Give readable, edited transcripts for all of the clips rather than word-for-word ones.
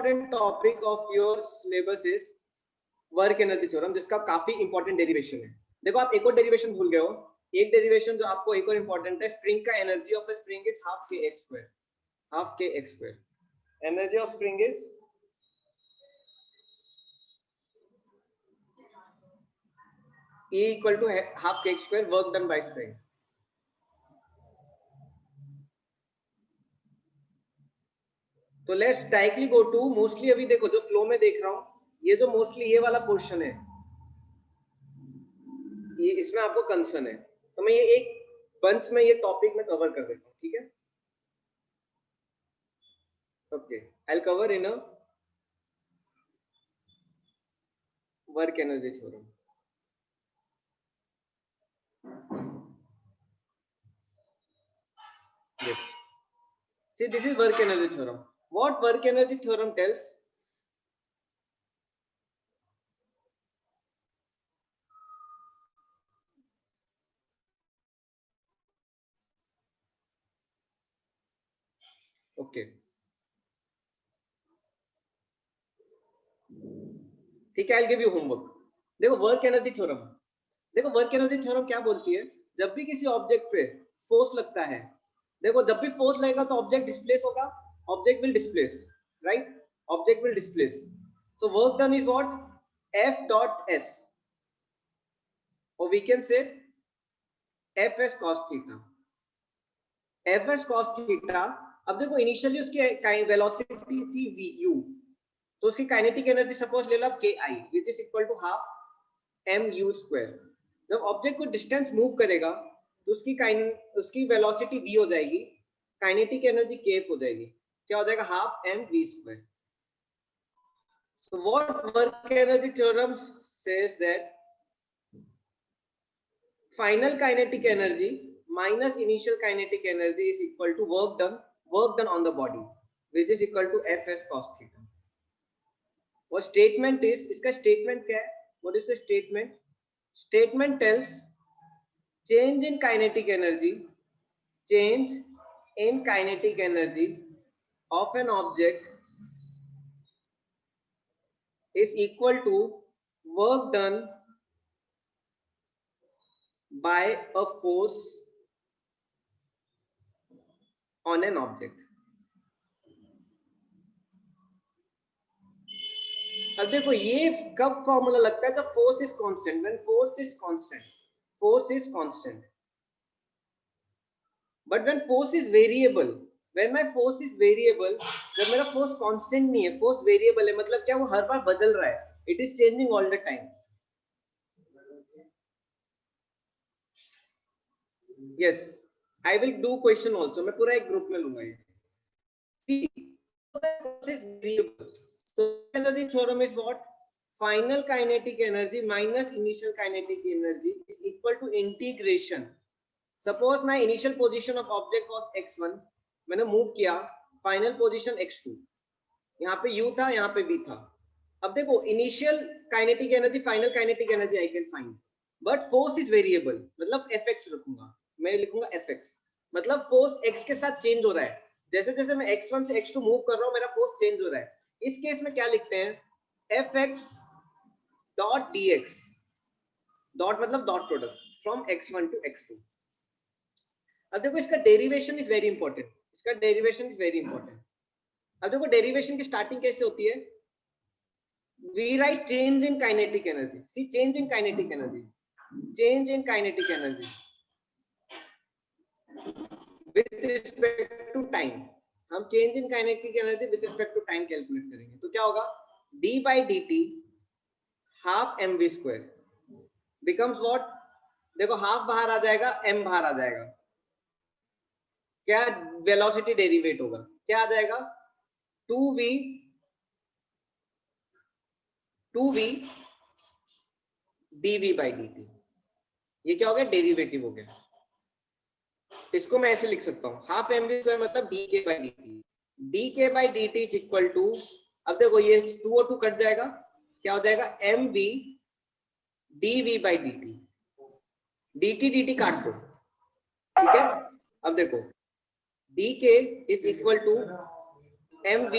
important topic of your syllabus is work energy theorem, जिसका काफी important derivation है. देखो आप एक और डेरिवेशन भूल गए हो. एक डेरिवेशन जो आपको एक और इंपॉर्टेंट है, स्प्रिंग का energy of a spring is half के एक्स स्क्वायर. हाफ के x square. Energy of spring is E equal to half k square work done by spring. तो let's directly go to, mostly अभी देखो जो flow में देख रहा हूं, ये जो मोस्टली ये वाला पोर्शन है, ये इसमें आपको कंसर्न है, तो मैं ये एक बंच में ये टॉपिक में कवर कर देता हूं. ठीक है, okay. I will cover in a work energy theorem. Yes. See, this is work energy theorem. What work energy theorem tells? Okay. ठीक है, I'll give you homework. देखो वर्क एनर्जी थ्योरम, देखो वर्क एनर्जी थ्योरम क्या बोलती है, जब भी किसी ऑब्जेक्ट पे फोर्स लगता है, देखो जब भी फोर्स लगेगा तो ऑब्जेक्ट डिस्प्लेस होगा, object will displace, right, object will displace. So work done is what, F dot S, और we can say Fs cos theta. Fs cos theta. अब देखो इनिशियली उसकी वेलोसिटी थी vu, तो उसकी काइनेटिक एनर्जी सपोज ले लो आप ki, which is equal to half mu square. जब ऑब्जेक्ट को डिस्टेंस मूव करेगा तो उसकी वेलोसिटी v हो जाएगी, काइनेटिक एनर्जी kf हो जाएगी. क्या हो जाएगा, half mv square. So what work energy theorem says that final kinetic energy minus initial kinetic energy is equal to work done on the body, which is equal to Fs cos theta. वो statement is, इसका statement क्या है, what is the statement? Statement tells change in kinetic energy, change in kinetic energy of an object is equal to work done by a force on an object. अब देखो ये कब formula लगता है, जब force is constant. When force is constant, force is constant. But when force is variable, when my force is variable, जब मेरा force constant नहीं है, फोर्स वेरिएबल है, मतलब क्या, वो हर बार बदल रहा है, it is changing all the time. Yes, I will do question also, मैं पूरा एक ग्रुप में लूंगा ये. Force is variable, so energy theorem is what, final kinetic energy minus initial kinetic energy is equal to integration. Suppose my initial position of object was x1, मैंने move किया, final position x2, यहाँ पे u था, यहाँ पे v था. अब देखो initial kinetic energy, final kinetic energy I can find, but force is variable, मतलब fx रखूंगा, मैं लिखूंगा fx, मतलब फोर्स x के साथ चेंज हो रहा है. जैसे जैसे मैं x1 से x2 मूव कर रहा हूँ, मेरा फोर्स चेंज हो रहा है. इस केस में क्या लिखते हैं, fx डॉट dx, डॉट मतलब dot product from x1 to x2. अब देखो इसका डेरिवेशन इज वेरी इंपॉर्टेंट, इसका डेरिवेशन इज वेरी इंपॉर्टेंट. अब देखो डेरिवेशन की स्टार्टिंग कैसे होती है, we write change in kinetic energy. See change in kinetic energy, change in kinetic energy with respect to time. हम change in kinetic energy with respect to time calculate करेंगे, तो क्या होगा, d by dt half mv square becomes what, देखो half बाहर आ जाएगा, m बाहर आ जाएगा, क्या वेलोसिटी डेरिवेट होगा, क्या आ जाएगा, 2v dv by dt. ये क्या हो गया, डेरिवेटिव हो गया. इसको मैं ऐसे लिख सकता हूँ, हाफ mv स्क्वायर मतलब dk by dt, dk by dt is equal to, अब देखो ये 2 और 2 कट जाएगा, क्या हो जाएगा, mv dv by dt, dt dt काट दो, ठीक है. अब देखो dk is equal to mv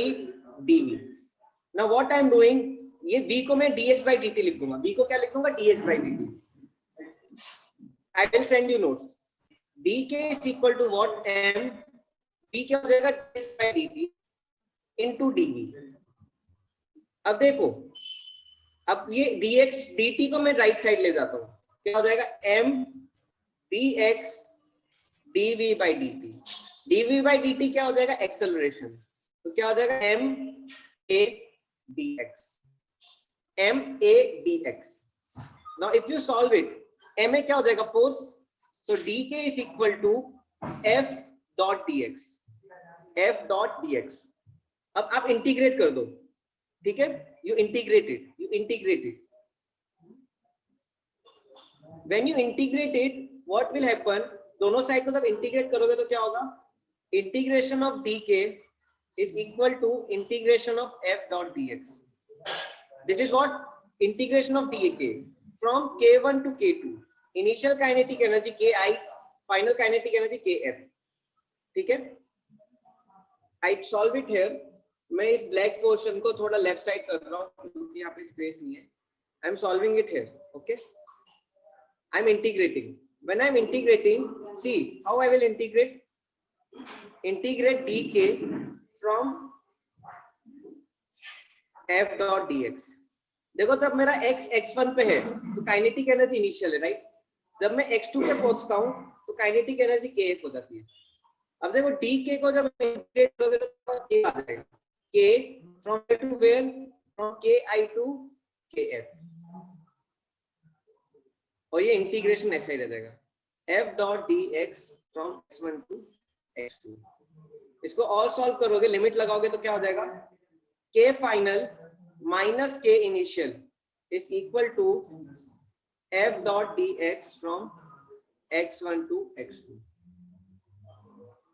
dv, now what I am doing, ये b को मैं dx by dt लिख दूंगा, b को क्या लिख दूंगा, dx by dt. I will send you notes. dk is equal to what, m, b क्या हो जाएगा, dx by dt into dv. अब देखो, अब ये dx dt को मैं राइट साइड ले जाता हूँ, क्या हो जाएगा, m dx dv by dt. dv by dt क्या हो जाएगा, एक्सेलरेशन, तो क्या हो जाएगा, m a dx, m a dx. Now if you solve it, m a क्या हो जाएगा, force, so dk is equal to f dot dx, f dot dx. अब आप इंटीग्रेट कर दो, ठीक है, you integrate it. When you integrate it, what will happen, दोनों साइड को जब इंटीग्रेट करोगे तो क्या होगा, integration of dk is equal to integration of f dot dx. This is what integration of dk from k1 to k2, initial kinetic energy ki, final kinetic energy kf. ठीक है, I solve it here. मैं इस black portion को थोड़ा left side कर रहा हूँ क्योंकि यहाँ पे स्पेस नहीं है. I am solving it here. Okay, I am integrating. When I am integrating, see how I will integrate. Integrate dk from f dot dx. देखो जब मेरा x x1 पे है तो काइनेटिक एनर्जी इनिशियल है, राइट. जब मैं x2 पे पहुंचता हूँ तो काइनेटिक एनर्जी kf हो जाती है. अब देखो dk को जब इंटीग्रेट करोगे तो k आ जाएगा, k from where to where, from ki to kf. और ये इंटीग्रेशन ऐसे ही रह जाएगा, f dot dx from x1 to x2. इसको और सॉल्व करोगे, लिमिट लगाओगे तो क्या हो जाएगा, k final minus k initial is equal to f dot dx from x1 to x2.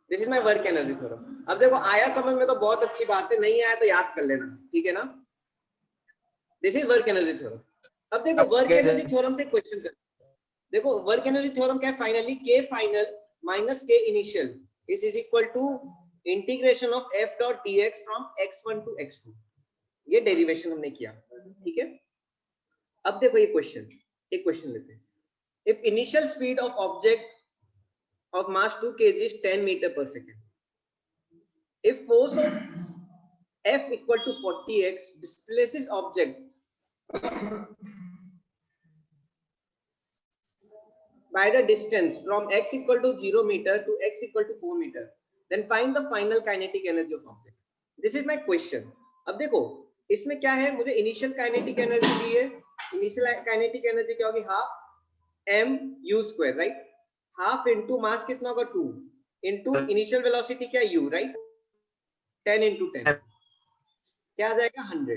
This is my work energy theorem. अब देखो आया समझ में तो बहुत अच्छी बात है, नहीं आया तो याद कर लेना, ठीक है ना. This is work energy theorem. अब देखो वर्क एनर्जी थ्योरम से क्वेश्चन कर, देखो वर्क एनर्जी थ्योरम क्या है, finally k final minus k initial is equal to integration of f dot dx from x1 to x2. ये डेरिवेशन हमने किया, ठीक है. अब देखो ये क्वेश्चन, एक क्वेश्चन लेते हैं. If initial speed of object of mass 2 kg is 10 meter per second. If force of F equal to 40x displaces object by the distance from x equal to 0 meter to x equal to 4 meter, then find the final kinetic energy of object. This is my question. अब देखो इसमें क्या है, मुझे initial kinetic energy दी है. Initial kinetic energy क्या होगी, half m u square, right. Half into mass कितना होगा 2 इंटू इनिशियल वेलोसिटी क्या u, राइट. 10 इंटू 10 क्या आ जाएगा 100.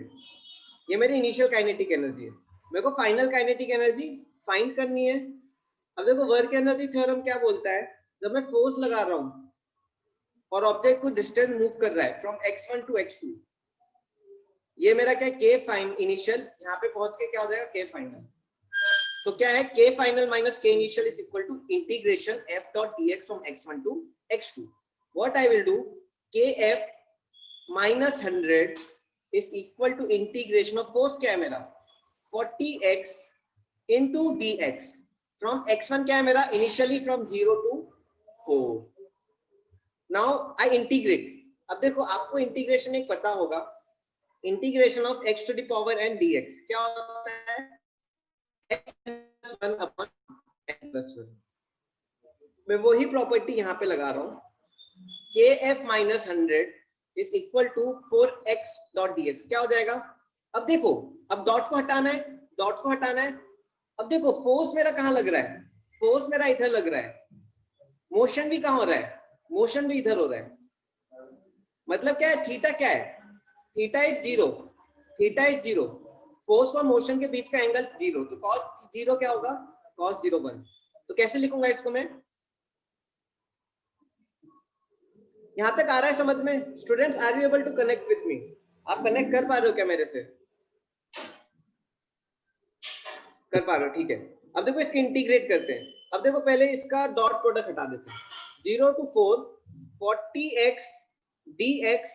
ये मेरी इनिशियल काइनेटिक एनर्जी है. मेरे को फाइनल काइनेटिक एनर्जी फाइंड करनी है. अब देखो वर्क एनर्जी थ्योरम क्या बोलता है, जब मैं फोर्स लगा रहा हूं और ऑब्जेक्ट को डिस्टेंस मूव कर रहा है फ्रॉम x1 टू x2, ये मेरा क्या है k फाइन इनिशियल, यहाँ पे पहुंच के क्या हो जाएगा k फाइनल. तो क्या है, k final minus k initial is equal to integration f dot dx from x1 to x2. What I will do, kf minus 100 is equal to integration of force क्या है मेरा 40x into dx from x1 क्या है मेरा initially from 0 to 4. Now I integrate. अब देखो आपको integration एक पता होगा, integration of x to the power n dx क्या होता है, x plus 1 upon n plus 1. मैं वही प्रॉपर्टी यहाँ पे लगा रहा हूँ, kf minus 100 is equal to 4x dot dx क्या हो जाएगा. अब देखो, अब डॉट को हटाना है, डॉट को हटाना है. अब देखो फोर्स मेरा कहाँ लग रहा है, फोर्स मेरा इधर लग रहा है. मोशन भी कहाँ हो रहा है, मोशन भी इधर हो रहा है. मतलब क्या है, थीटा क्या है, theta is 0, theta is 0. Force और मोशन के बीच का एंगल 0, तो cos 0 क्या होगा, cos 0 1. तो कैसे लिखूंगा इसको मैं, यहां तक आ रहा है समझ में students, are you able to connect with me. आप कनेक्ट कर पा रहे हो क्या मेरे से, कर पा रहे हो, ठीक है. अब देखो इसके इंटीग्रेट करते हैं. अब देखो पहले इसका डॉट प्रोडक्ट हटा देते हैं. 0 to 4 40x dx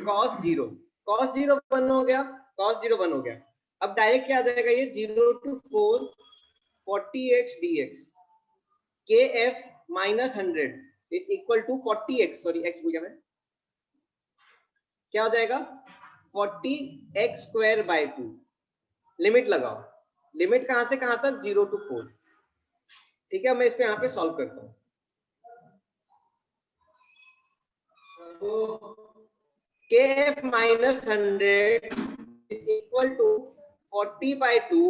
cos 0 cos 0 1 हो गया, cos 0 1 हो गया। अब डायरेक्ट क्या आ जाएगा ये 0 to 4 40x dx kf minus 100 is equal to 40x, sorry x भूल गया मैं, क्या हो जाएगा 40x स्क्वायर बाय 2। लिमिट लगाओ, लिमिट कहां से कहां तक 0 to 4। ठीक है, मैं इसको यहाँ पे सॉल्व करता हूँ। kf minus 100 is equal to 40 by 2।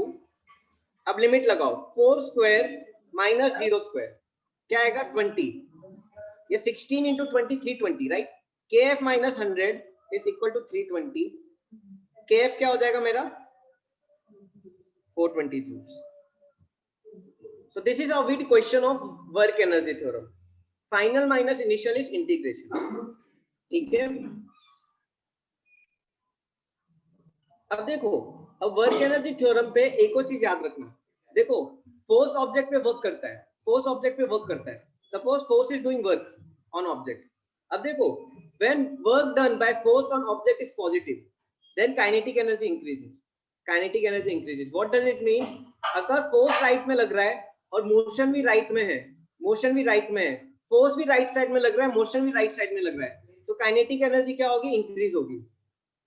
अब लिमिट लगाओ 4 स्क्वायर माइनस 0 स्क्वायर क्या आएगा 20, ये 16 into 20 320 right. kf minus 100 is equal to 320, kf क्या हो जाएगा मेरा 420 joules। So this is how we do question of work energy theorem. Final minus initial is integration। ठीक है, अब देखो, अब वर्क एनर्जी थ्योरम पे एक और चीज याद रखना। देखो फोर्स ऑब्जेक्ट पे वर्क करता है, फोर्स ऑब्जेक्ट पे वर्क करता है। Suppose force is doing work on object. अब देखो when work done by force on object is positive then kinetic energy increases, kinetic energy increases. What does it mean, अगर force right में लग रहा है और मोशन भी राइट में है, मोशन भी राइट में है, फोर्स भी राइट साइड में लग रहा है, मोशन भी राइट साइड में लग रहा है, तो काइनेटिक एनर्जी क्या होगी इंक्रीज होगी।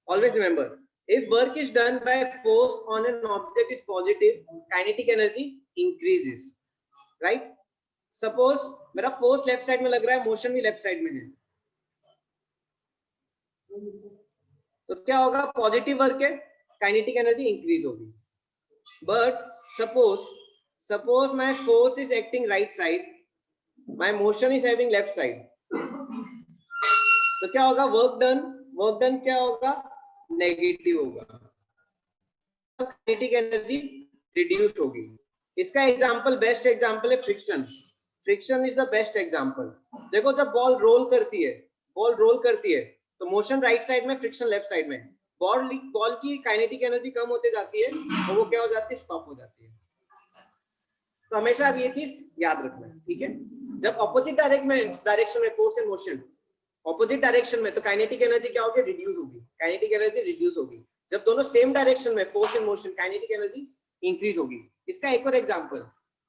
Always remember, if work is done by force on an object is positive, kinetic energy increases, right? Suppose मेरा force left side में लग रहा है, motion भी left side में है, तो क्या होगा पॉजिटिव वर्क है, काइनेटिक एनर्जी इंक्रीज होगी। But suppose my force is acting right side, my motion is having left side, तो क्या होगा वर्क डन क्या होगा नेगेटिव होगा, काइनेटिक एनर्जी रिड्यूस होगी। इसका एग्जांपल, बेस्ट एग्जांपल है friction. Friction is the best example. देखो जब बॉल रोल करती है तो मोशन राइट साइड में, फ्रिक्शन लेफ्ट साइड में, बॉल की काइनेटिक एनर्जी कम होते जाती है और वो क्या हो जाती है स्टॉप हो जाती है। तो हमेशा अब ये चीज याद रखना है, ठीक है। जब ऑपोजिट डायरेक्शन में force and motion opposite direction में, तो काइनेटिक एनर्जी क्या होगी रिड्यूस होगी, काइनेटिक एनर्जी रिड्यूस होगी। जब दोनों सेम डायरेक्शन में force and motion, kinetic energy increase होगी। इसका एक और एग्जांपल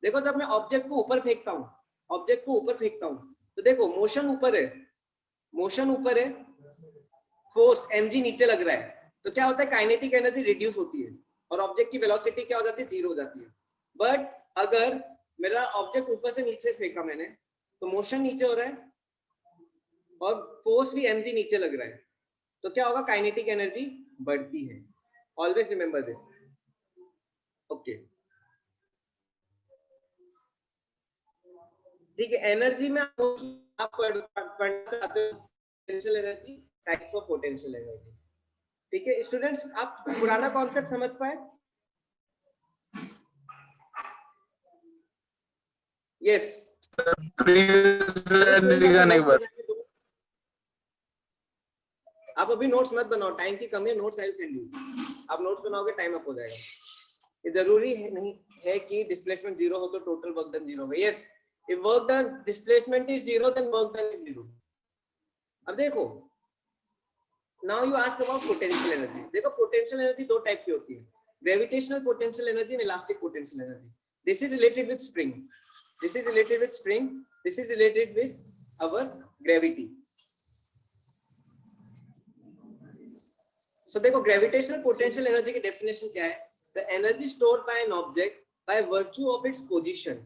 देखो, जब मैं ऑब्जेक्ट को ऊपर फेंकता हूं, तो देखो मोशन ऊपर है, फोर्स mg नीचे लग रहा है, तो क्या होता है काइनेटिक एनर्जी रिड्यूस होती है और ऑब्जेक्ट की वेलोसिटी क्या हो जाती है 0 हो जाती है। बट अगर मेरा ऑब्जेक्ट ऊपर से नीचे फेंका मैंने, तो मोशन नीचे हो रहा है और फोर्स भी mg नीचे लग रहा है, तो क्या होगा काइनेटिक एनर्जी बढ़ती है। Always remember this, okay. ठीक है, एनर्जी में आप पढ़ना चाहते हो potential energy, types of potential energy. ठीक है स्टूडेंट्स, आप पुराना कॉन्सेप्ट समझ पाए? यस, आप अभी नोट्स मत बनाओ, टाइम की कमी है, notes I will send you. आप नोट्स बनाओगे टाइम अप हो जाएगा। ये जरूरी है नहीं है कि डिस्प्लेसमेंट 0 हो तो टोटल वर्क डन 0 होगा। Yes, if work done displacement is 0 then work done is 0। अब देखो, now you ask about potential energy. देखो पोटेंशियल एनर्जी दो टाइप की होती है, gravitational potential energy and elastic potential energy. This is related with spring, this is related with spring, this is related with our gravity. So देखो gravitational potential energy की definition क्या है? The energy stored by an object by virtue of its position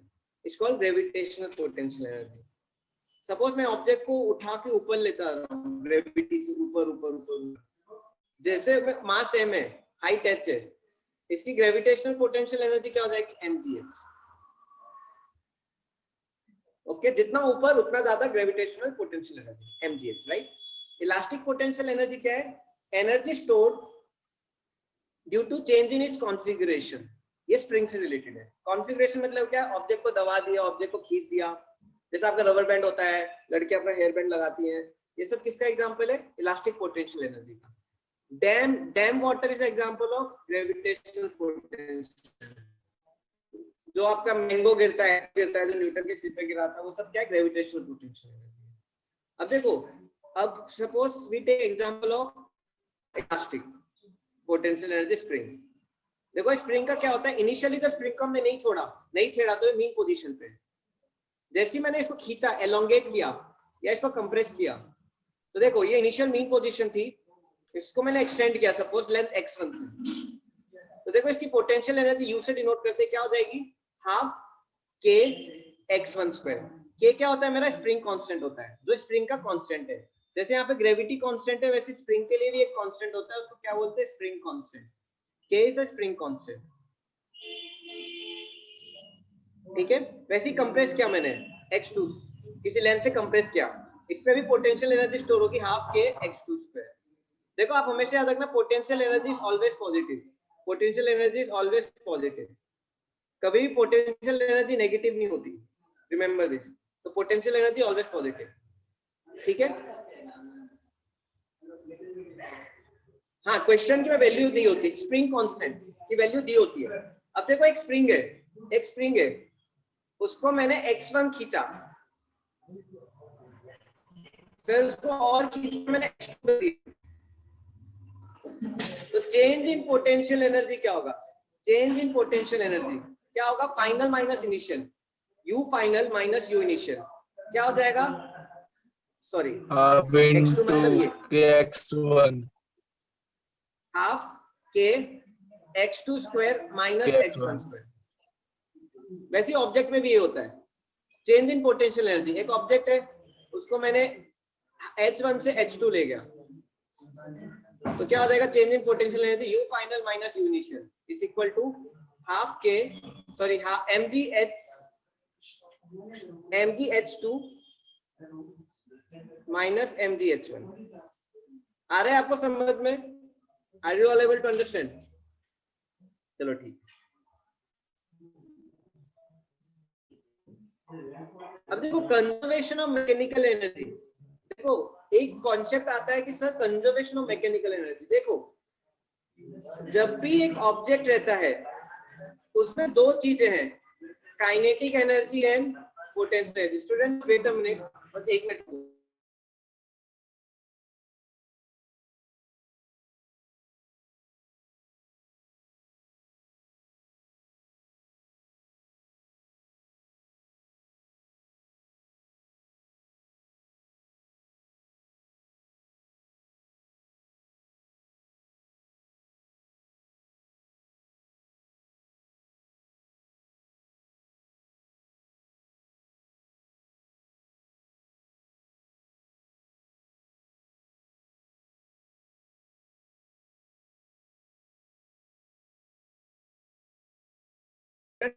is called gravitational potential energy. Suppose मैं object को उठा के ऊपर लेता रहा हूँ, ग्रेविटी से ऊपर, जैसे मास m है, हाइट h है, इसकी ग्रेविटेशनल पोटेंशियल एनर्जी क्या हो जाएगी mgh। ओके, जितना ऊपर उतना ज्यादा gravitational potential energy mgh, right. Elastic potential energy क्या है? Energy stored due to change in its configuration. ये स्प्रिंग से रिलेटेड है। कॉन्फ़िगरेशन मतलब क्या? ऑब्जेक्ट को दबा दिया, ऑब्जेक्ट को खींच दिया, जैसे आपका रबर बैंड होता है, लड़के अपना हेयर बैंड लगाती हैं, ये सब किसका एग्जांपल है? इलास्टिक पोटेंशियल एनर्जी का। Dam water is example of gravitational potential. जो आपका मैंगो गिरता है जो न्यूटन के सिर पे गिरा था, वो सब क्या है? Gravitational potential energy. अब देखो, अब suppose we take example of elastic potential energy spring. देखो स्प्रिंग का क्या होता है, इनिशियली जब स्प्रिंग को हमने नहीं छेड़ा तो मीन पोजीशन पे, जैसे ही मैंने इसको खींचा, एलोंगेट किया या इसको कंप्रेस किया, तो देखो ये इनिशियल मीन पोजीशन थी, इसको मैंने एक्सटेंड किया सपोज लेंथ x1 से, तो देखो इसकी पोटेंशियल एनर्जी यू से डिनोट करते क्या हो जाएगी, half k x1 square. k क्या होता है मेरा, स्प्रिंग कांस्टेंट होता है, जो स्प्रिंग का कांस्टेंट है। जैसे यहाँ पे ग्रेविटी कांस्टेंट है, वैसे स्प्रिंग के लिए भी एक कांस्टेंट होता है, उसको क्या बोलते हैं, spring constant. k is a spring constant, ठीक है। वैसे ही कंप्रेस किया मैंने x2, किसी लेंथ से कंप्रेस किया, इस पे भी पोटेंशियल एनर्जी स्टोर होगी हाफ k x2 स्क्वायर। देखो आप हमेशा याद रखना, potential energy is always positive, potential energy is always positive, कभी भी पोटेंशियल एनर्जी नेगेटिव नहीं होती, रिमेंबर दिस। तो पोटेंशियल एनर्जी ऑलवेज पॉजिटिव, ठीक है। हाँ, क्वेश्चन की वैल्यू दी होती है, स्प्रिंग कांस्टेंट की वैल्यू दी होती है। अब देखो एक स्प्रिंग है, उसको मैंने x1 खींचा, फिर उसको और खींचा मैंने x2 कर दिया, तो चेंज इन पोटेंशियल एनर्जी क्या होगा, चेंज इन पोटेंशियल एनर्जी क्या होगा, final minus initial, u final minus u initial, क्या हो जाएगा, सॉरी हाफ x2 मतलब ये kx1 half k x2 square minus x1 square. वैसे ऑब्जेक्ट में भी ये होता है, चेंज इन पोटेंशियल एनर्जी, एक ऑब्जेक्ट है, उसको मैंने h1 से h2 ले गया, तो क्या हो जाएगा, change in potential energy u final minus u initial is equal to half k, sorry mgh2 minus mgh1। आ रहा है आपको समझ में, are you all able to understand? चलो ठीक। अब देखो कंजर्वेशन ऑफ मैकेनिकल एनर्जी, देखो एक कॉन्सेप्ट आता है कि sir conservation of mechanical energy. देखो जब भी एक ऑब्जेक्ट रहता है उसमें दो चीजें हैं, kinetic energy and potential energy. Student wait a minute, बस एक मिनट।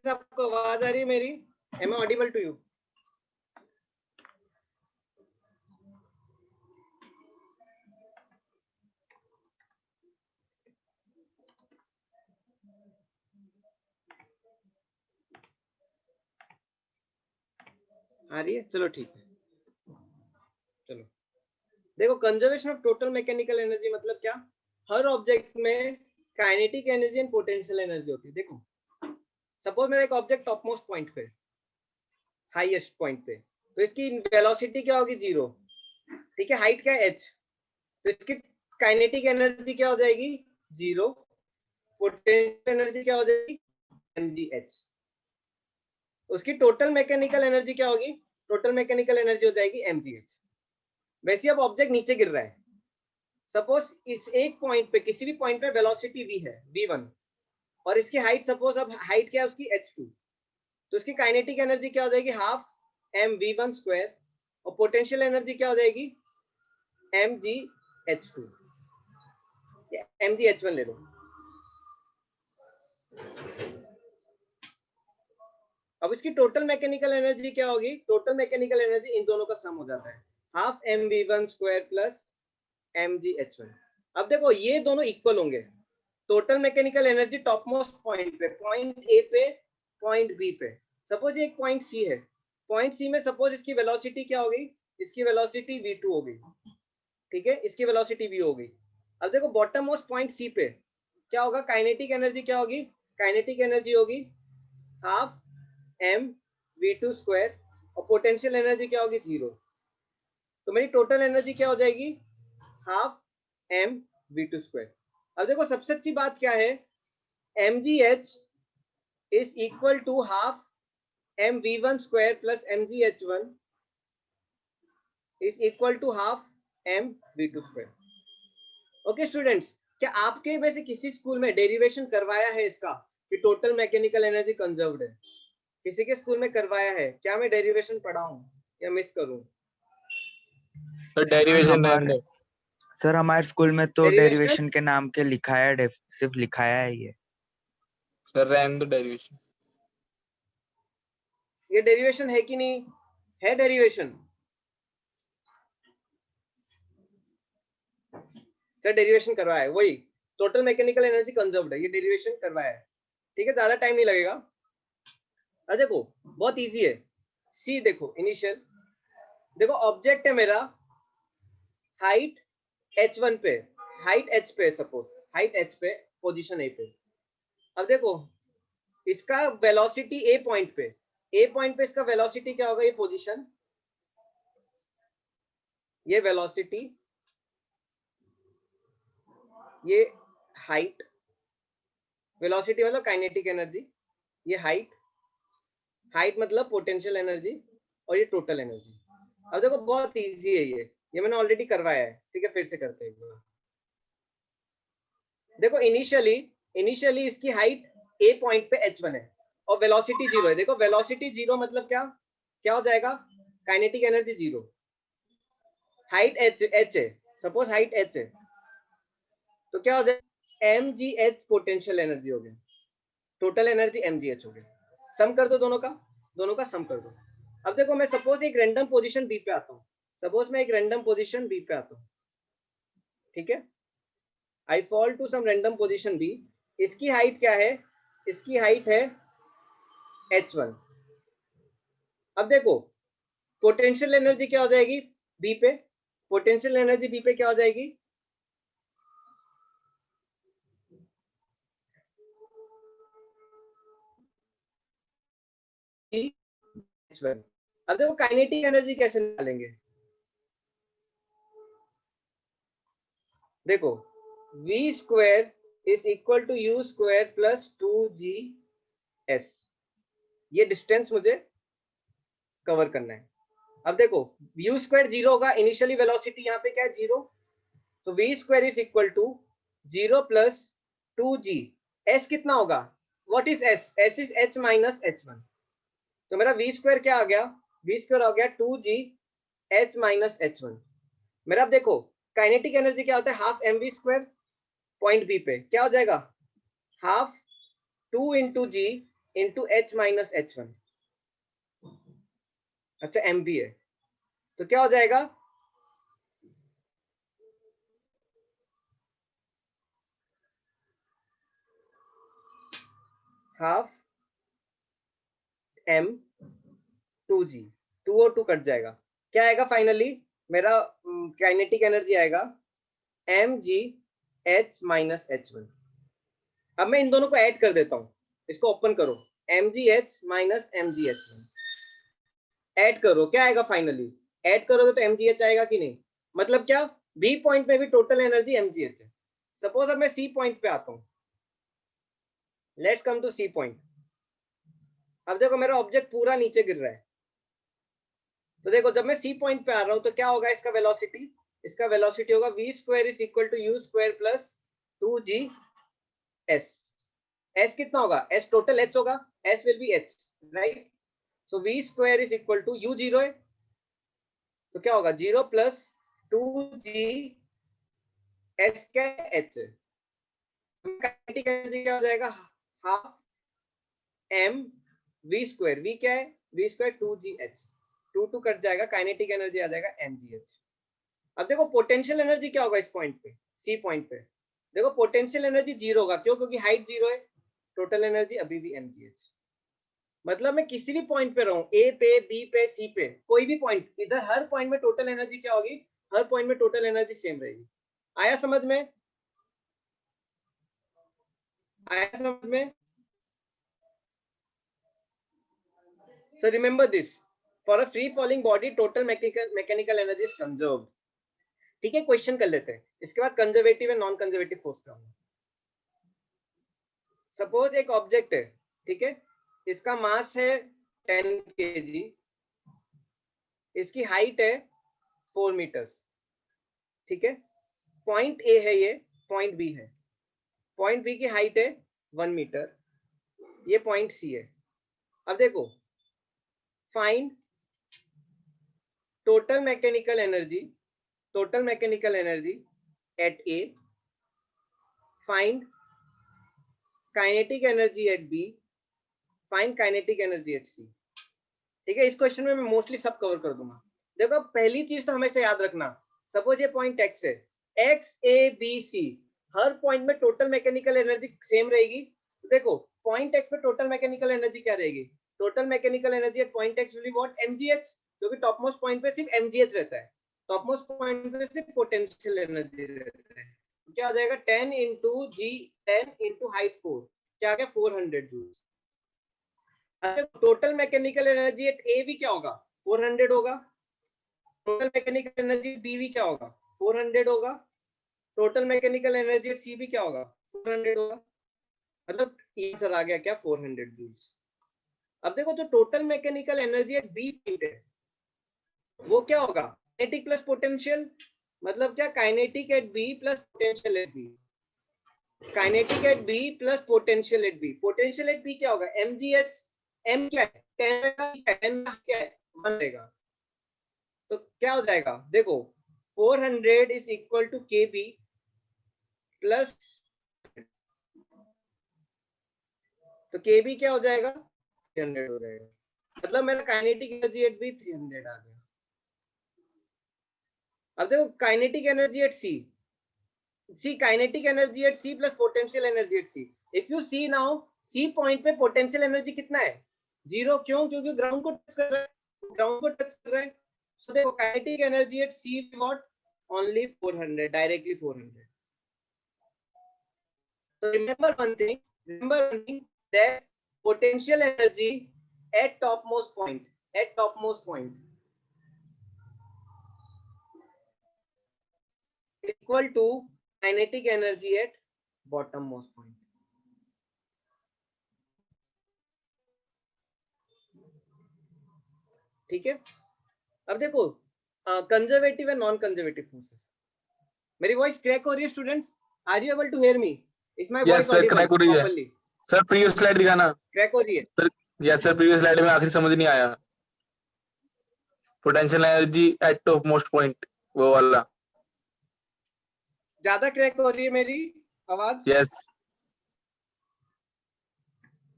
आपको आवाज आ रही है मेरी? Am I audible to you? आ रही है, चलो ठीक है। चलो देखो conservation of total mechanical energy मतलब क्या, हर ऑब्जेक्ट में kinetic energy and potential energy होती है। देखो सपोज मेरा एक ऑब्जेक्ट टॉप मोस्ट पॉइंट पे, हाईएस्ट पॉइंट पे, तो इसकी वेलोसिटी क्या होगी, 0, ठीक है। हाइट क्या है, h, तो इसकी काइनेटिक एनर्जी क्या हो जाएगी, 0, पोटेंशियल एनर्जी क्या हो जाएगी, mgh। उसकी टोटल मैकेनिकल एनर्जी क्या होगी, टोटल मैकेनिकल एनर्जी हो जाएगी mgh। वैसे अब ऑब्जेक्ट नीचे गिर रहा है, सपोज इस एक पॉइंट पे, किसी भी पॉइंट पे वेलोसिटी v है, v1, और इसकी हाइट सपोज, अब हाइट क्या है उसकी, h2, तो इसकी काइनेटिक एनर्जी क्या हो जाएगी, हाफ mv1 स्क्वायर, और पोटेंशियल एनर्जी क्या हो जाएगी, mgh2, mgh1 ले लो। अब इसकी टोटल मैकेनिकल एनर्जी क्या होगी, टोटल मैकेनिकल एनर्जी इन दोनों का सम हो जाता है, half mv1 square plus mgh1। अब देखो ये दोनों इक्वल होंगे, total mechanical energy top most point पे, पॉइंट ए पे, पॉइंट बी पे। सपोज एक पॉइंट सी है, पॉइंट सी में सपोज इसकी वेलोसिटी क्या होगी, इसकी वेलोसिटी v2 होगी, ठीक है, इसकी वेलोसिटी v होगी। अब देखो बॉटम मोस्ट पॉइंट सी पे क्या होगा, काइनेटिक एनर्जी क्या होगी, काइनेटिक एनर्जी होगी हाफ mv2 स्क्वायर, और पोटेंशियल एनर्जी क्या होगी, 0। तो मेरी टोटल एनर्जी क्या हो जाएगी, हाफ v2 स्क्वायर। अब देखो सबसे अच्छी बात क्या है, mgh is equal to half mv1 square plus mgh1 is equal to half mv2 square। Okay students, क्या आपके में से किसी स्कूल में डेरिवेशन करवाया है इसका कि टोटल मैकेनिकल एनर्जी कंजर्व्ड है? किसी के स्कूल में करवाया है क्या? मैं डेरिवेशन पढ़ाऊं या मिस करूं? तो डेरिवेशन हमारे सर हमारे स्कूल में तो Derivation? डेरिवेशन के नाम के लिखाया है, सिर्फ लिखाया है ये। सर रहने दो डेरिवेशन। ये डेरिवेशन है कि नहीं है? डेरिवेशन सर डेरिवेशन करवाया है, वही टोटल मैकेनिकल एनर्जी कंजर्व्ड है, ये डेरिवेशन करवाया है। ठीक है, ज्यादा टाइम नहीं लगेगा। अब देखो बहुत इजी है। सी देखो इनिशियल, देखो ऑब्जेक्ट है मेरा हाइट h1 पे, हाइट h पे, सपोज हाइट h पे, पोजीशन a पे। अब देखो इसका वेलोसिटी a पॉइंट पे, a पॉइंट पे इसका वेलोसिटी क्या होगा? ये पोजीशन, ये वेलोसिटी, ये हाइट, वेलोसिटी मतलब काइनेटिक एनर्जी, ये हाइट, हाइट मतलब पोटेंशियल एनर्जी, और ये टोटल एनर्जी। अब देखो बहुत इजी है ये मैंने ऑलरेडी करवाया है। ठीक है, फिर से करते हैं एक बार। देखो इनिशियली इसकी हाइट a पॉइंट पे h1 है और वेलोसिटी 0 है। देखो वेलोसिटी 0 मतलब क्या हो जाएगा? Kinetic energy 0। हाइट h है, सपोज हाइट h है, तो क्या हो जाएगा? mgh पोटेंशियल एनर्जी हो गया, टोटल एनर्जी mgh हो गया। सम कर दो दोनों का सम कर दो। अब देखो मैं सपोज एक रैंडम पोजीशन b पे आता हूँ, सपोज मैं एक रैंडम पोजीशन b पे आता हूँ। ठीक है, I fall to some random position b। इसकी हाइट क्या है? इसकी हाइट है h1। अब देखो पोटेंशियल एनर्जी क्या हो जाएगी b पे? पोटेंशियल एनर्जी b पे क्या हो जाएगी? h1। अब देखो काइनेटिक एनर्जी कैसे निकालेंगे? देखो v square is equal to u square plus 2gs। ये डिस्टेंस मुझे कवर करना है। अब देखो u स्क्वायर 0 होगा, इनिशियली वेलोसिटी यहाँ पे क्या है? 0। तो v square is equal to 0 plus 2g। s कितना होगा? What is s? s is h minus h1। तो मेरा v स्क्वायर क्या आ गया? v स्क्वायर हो गया 2g h माइनस h1। मेरा अब देखो काइनेटिक एनर्जी क्या होता है? Half mv square, point b पे क्या हो जाएगा? हाफ 2 इंटू जी इंटू h माइनस h1। अच्छा mv है, तो क्या हो जाएगा? हाफ m 2g, 2 और 2 कट जाएगा, क्या आएगा फाइनली? मेरा काइनेटिक एनर्जी आएगा mgh माइनस h1। अब मैं इन दोनों को ऐड कर देता हूं, इसको ओपन करो, mgh माइनस mgh1 ऐड करो, क्या आएगा फाइनली? ऐड करोगे तो mgh आएगा कि नहीं? मतलब क्या? b पॉइंट में भी टोटल एनर्जी mgh है। सपोज अब मैं c पॉइंट पे आता हूं, let's come to c point. अब देखो मेरा ऑब्जेक्ट पूरा नीचे गिर रहा है, तो देखो जब मैं सी पॉइंट पे आ रहा हूं तो क्या होगा इसका वेलोसिटी? इसका वेलोसिटी होगा v square is equal to u square plus 2gs। s कितना होगा? s टोटल h होगा, s will be h, right? So v square is equal to u 0 है, तो क्या होगा? 0 प्लस 2g s क्या h है। काइनेटिक एनर्जी क्या हो जाएगा? Half m v square, v क्या है? v स्क्वायर 2gh, 2 कट जाएगा, काइनेटिक एनर्जी आ जाएगा mgh। अब देखो पोटेंशियल एनर्जी क्या होगा इस पॉइंट पे, सी पॉइंट पे? देखो पोटेंशियल एनर्जी 0 होगा, क्यों? क्योंकि हाइट 0 है, टोटल एनर्जी अभी भी mgh। मतलब मैं किसी भी पॉइंट पे रहूं, ए पे, बी पे, सी पे, कोई भी पॉइंट, इधर हर पॉइंट में टोटल एनर्जी क्या होगी? हर पॉइंट में टोटल एनर्जी सेम रहेगी। आया समझ में? आया समझ में? So remember this, for a free falling body total mechanical energy is conserved, ठीक है, क्वेश्चन कर लेते हैं, इसके बाद conservative and non conservative force का। सपोज एक ऑब्जेक्ट है, ठीक है, इसका मास है 10 kg, इसकी हाइट है 4 मीटर्स, ठीक है, पॉइंट ए है ये, पॉइंट बी है, पॉइंट बी की हाइट है 1 मीटर, ये पॉइंट सी है। अब देखो, find total mechanical energy at A, find kinetic energy at B, find kinetic energy at C. ठीक है, इस क्वेश्चन में मैं मोस्टली सब कवर कर दूंगा। देखो, पहली चीज तो हमेशा याद रखना, सपोज ये पॉइंट एक्स है, एक्स ए बी सी, हर पॉइंट में टोटल मैकेनिकल एनर्जी सेम रहेगी। देखो, पॉइंट एक्स पे टोटल मैकेनिकल एनर्जी क्या रहेगी? Total mechanical energy at point X will be what? mgh, क्योंकि टॉप मोस्ट पॉइंट पे सिर्फ mgh रहता है, टॉप मोस्ट पॉइंट पे सिर्फ पोटेंशियल एनर्जी रहता है। क्या हो जाएगा? 10 into g, 10 into height 4, क्या आ गया? 400 joule. Total mechanical energy at A भी क्या होगा? 400 होगा। टोटल मैकेनिकल एनर्जी बी भी क्या होगा? 400 होगा। टोटल मैकेनिकल एनर्जी एट सी भी क्या होगा? 400 होगा। मतलब आंसर आ गया क्या? 400 जूल्स। अब देखो, जो total mechanical energy at b point है वो क्या होगा? काइनेटिक प्लस पोटेंशियल, मतलब क्या? Kinetic at b plus potential at B, kinetic at b plus potential at b. Potential at B क्या होगा? mgh, m क्या है? 10 क्या है? 1 रहेगा। तो क्या हो जाएगा? देखो, 400 is equal to kb plus, तो kb क्या हो जाएगा? 300 हो जाएगा। मतलब मेरा काइनेटिक एनर्जी एट बी 300 आ गया। अब देखो, kinetic energy at c, kinetic energy at c plus potential energy at c. If you see now, c point पे पोटेंशियल एनर्जी कितना है? 0। क्यों? क्योंकि ग्राउंड को टच कर रहा है, ग्राउंड को टच कर रहा है। सो देखो, kinetic energy at see what? Only 400, directly 400। So remember one thing, that potential energy at topmost point, equal to kinetic energy at bottommost point. ठीक है, अब देखो, conservative and non conservative forces. मेरी वॉइस क्रैक हो रही है students? Are you able to hear me? Is my voice audible properly? Sir previous slide दिखाना। Crack हो रही है sir? Yes sir, previous slide में आखिरी समझ नहीं आया, potential energy at top most point, वो वाला। ज्यादा क्रैक हो रही है मेरी आवाज? यस।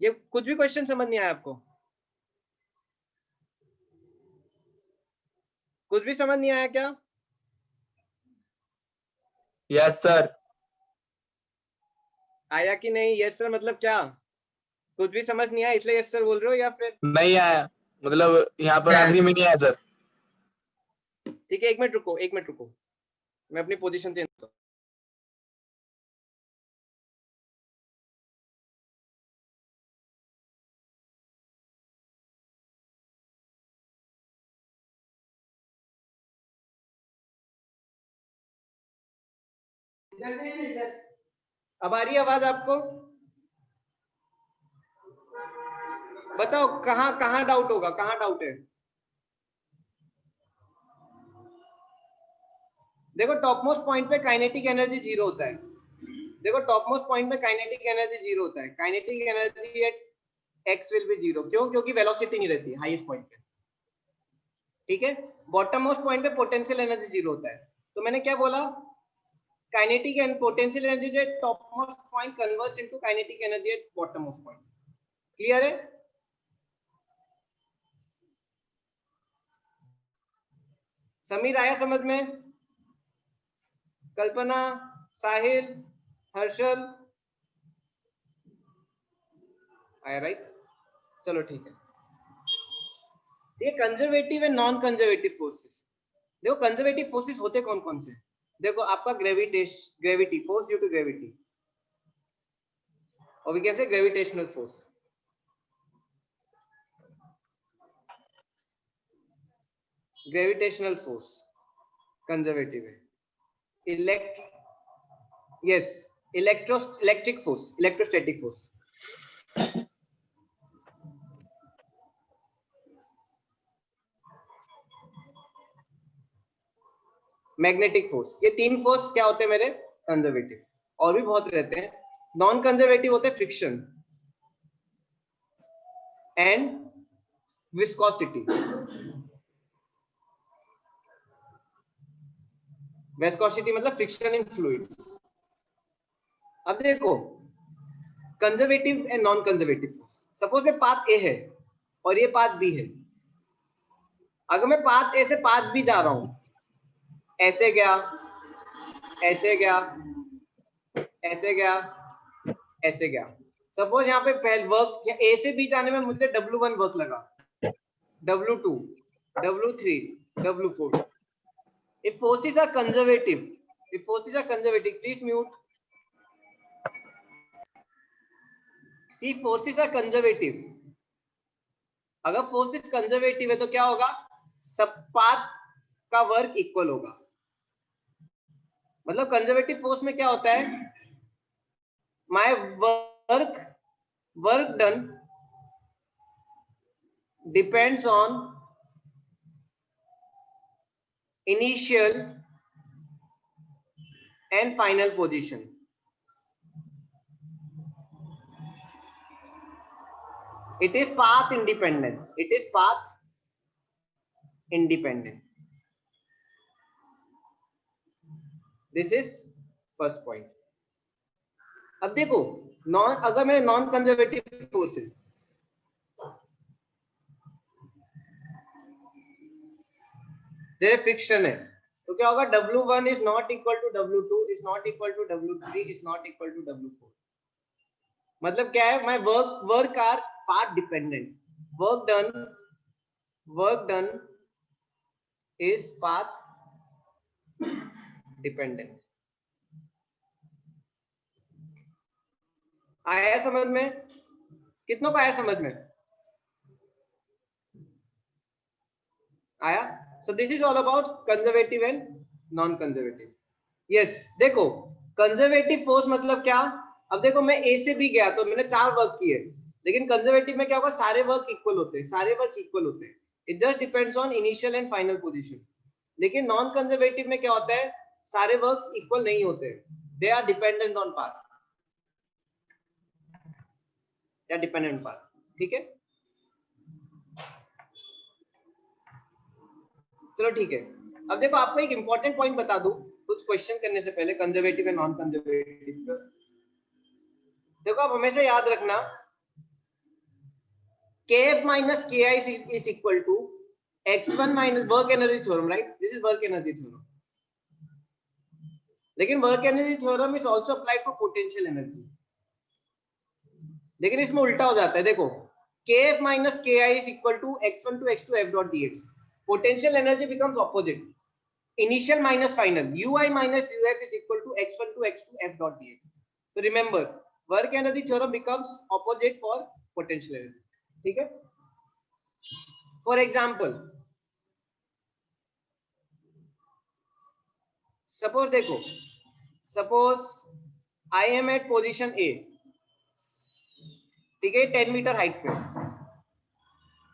ये कुछ भी क्वेश्चन समझ नहीं आया आपको? कुछ भी समझ नहीं आया क्या? Yes sir. आया कि नहीं? यस सर मतलब क्या? कुछ भी समझ नहीं आया इसलिए यस सर बोल रहे हो, या फिर? नहीं आया, मतलब यहाँ पर आखिरी में नहीं आया सर। ठीक है, 1 मिनट रुको, 1 मिनट रुको, मैं अपनी पोजीशन चेंज करता हूं। अब आ रही है आवाज आपको? बताओ, कहाँ कहाँ डाउट होगा, कहाँ डाउट है? देखो, टॉप मोस्ट पॉइंट पे काइनेटिक एनर्जी 0 होता है। देखो, टॉप मोस्ट पॉइंट पे काइनेटिक एनर्जी 0 होता है। Kinetic energy eight x will B 0। क्यों? क्योंकि वेलोसिटी नहीं रहती हाईएस्ट पॉइंट पे। ठीक है, बॉटम मोस्ट पॉइंट पे पोटेंशियल एनर्जी 0 होता है। तो मैंने क्या बोला? Kinetic and potential energy at top most point converts into kinetic energy at bottom most point. Clear है? समीर, आया समझ में? कल्पना, साहिल, हर्षल, आया? राइट, चलो ठीक है। ये conservative and non conservative forces. देखो, कंजर्वेटिव फोर्सेस होते कौन कौन से? देखो, आपका gravity, force due to gravity, और भी कैसे? Gravitational force. Gravitational force conservative है। electric force, electrostatic force. Magnetic force, ये तीन फोर्स क्या होते हैं मेरे? कंजर्वेटिव। और भी बहुत रहते हैं। नॉन कंजर्वेटिव होते हैं फ्रिक्शन एंड विस्कोसिटी। विस्कोसिटी मतलब फ्रिक्शन इन फ्लूइड्स। अब देखो conservative and non conservative force. Suppose में पाथ ए है और ये पाथ बी है। अगर मैं पाथ ए से पाथ बी जा रहा हूं, ऐसे गया, ऐसे गया, ऐसे गया, ऐसे गया। सपोज यहाँ पे पहले वर्क ए से बी जाने में मुझे W1 वर्क लगा, W2, W3, W4। If forces are conservative, please mute. See, forces are conservative. अगर फोर्सेस कंजर्वेटिव है तो क्या होगा? सब पाथ का वर्क इक्वल होगा। मतलब कंजर्वेटिव फोर्स में क्या होता है? My work done depends on initial and final position. It is path independent. It is path independent. This is first point. अब देखो अगर मैं नॉन कंजर्वेटिव फोर्स है, जैसे फ्रिक्शन है, तो क्या होगा? W1 is not equal to W2 is not equal to W3 is not equal to W4। मतलब क्या है? My work are path dependent. Work done is path dependent. आया समझ में? कितनों को आया समझ में? आया? So this is all about conservative and non-conservative. Yes, देखो conservative force मतलब क्या? अब देखो मैं A से B गया तो मैंने 4 वर्क किए, लेकिन कंजर्वेटिव में क्या होगा? सारे वर्क इक्वल होते हैं, सारे वर्क इक्वल होते हैं। It just depends on initial and final position. लेकिन नॉन कंजर्वेटिव में क्या होता है? सारे वर्क्स इक्वल नहीं होते, they are dependent on path या डिपेंडेंट पाथ। ठीक है, चलो ठीक है। अब देखो आपको एक इंपॉर्टेंट पॉइंट बता दूं कुछ क्वेश्चन करने से पहले कंजर्वेटिव एंड नॉन कंजर्वेटिव। देखो आप हमेशा याद रखना Kf minus Ki is equal to x1 minus work energy theorem, right? This is work energy theorem. लेकिन work energy theorem is also applied for potential energy. लेकिन इसमें उल्टा हो जाता है। देखो Kf minus Ki is equal to x1 to x2 f dot dx. Potential energy becomes opposite. Initial minus final. Ui minus uf is equal to x1 to x2 f dot dx. So remember, work energy theorem becomes opposite for potential energy. ठीक है? For example suppose देखो, suppose I am at position A, ठीक है, 10 metre height पे।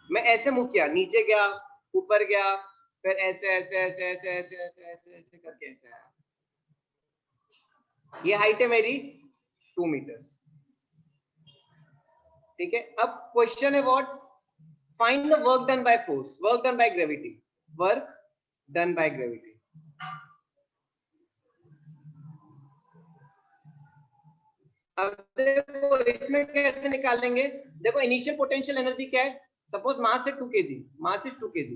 मैं ऐसे move किया, नीचे गया, ऊपर गया, फिर ऐसे ऐसे ऐसे ऐसे ऐसे ऐसे ऐसे ऐसे करके ऐसे आया। ये हाइट है मेरी 2 मीटर्स। ठीक है, अब क्वेश्चन है what? Find the work done by force, work done by gravity, work done by gravity. अब देखो इसमें कैसे निकालेंगे? देखो इनिशियल पोटेंशियल एनर्जी क्या है? सपोज मास है 2 kg, मास इज 2 kg,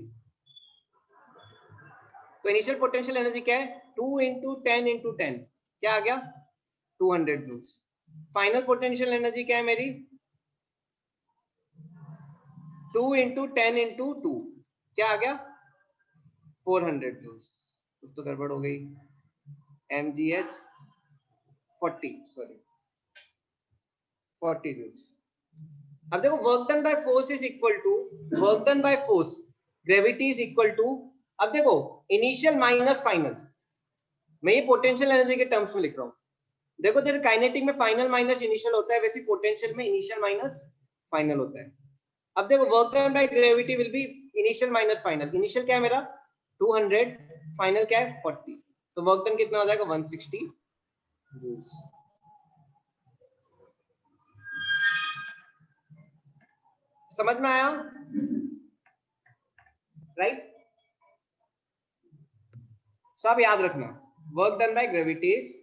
तो इनिशियल पोटेंशियल एनर्जी क्या है? 2 × 10 × 10 क्या आ गया? 200 जूल्स। फाइनल पोटेंशियल एनर्जी क्या है मेरी? 2 × 10 × 2 क्या आ गया? 400 जूल्स। कुछ तो गड़बड़ हो गई। mgh 40 joules. अब देखो work done by force is equal to work done by force, gravity is equal to, अब देखो इनिशियल माइनस फाइनल, मैं ये पोटेंशियल एनर्जी के टर्म्स में लिख रहा हूँ। देखो जैसे काइनेटिक में फाइनल माइनस इनिशियल होता है, वैसे पोटेंशियल में इनिशियल माइनस फाइनल होता है। अब देखो work done by gravity will be initial minus final. Initial क्या है मेरा 200, फाइनल क्या है 40, तो वर्क डन कितना हो जाएगा 160 जूल्स। समझ में आया? राइट, सब याद रखना, work done by gravity is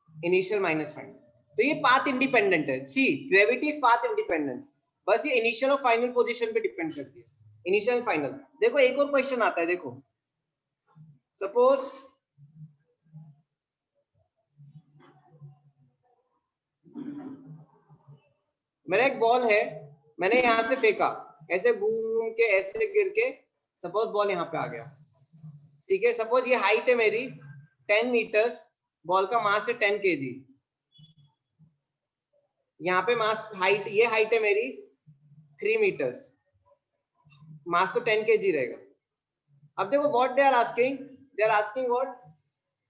initial minus final. तो ये पाथ इंडिपेंडेंट है। सी ग्रेविटी इज पाथ इंडिपेंडेंट, बस ये इनिशियल और फाइनल पोजीशन पे डिपेंड करती है, इनिशियल फाइनल। देखो एक और क्वेश्चन आता है, देखो सपोज मेरा एक बॉल है, मैंने यहां से फेंका, ऐसे घूम के ऐसे गिर के सपोज बॉल यहाँ पे आ गया, ठीक है। सपोज ये हाइट है मेरी 10 मीटर्स, बॉल का मास है 10 kg, यहाँ पे मास हाइट, ये हाइट है मेरी 3 मीटर्स, मास तो 10 kg रहेगा। अब देखो what they are asking, they are asking what,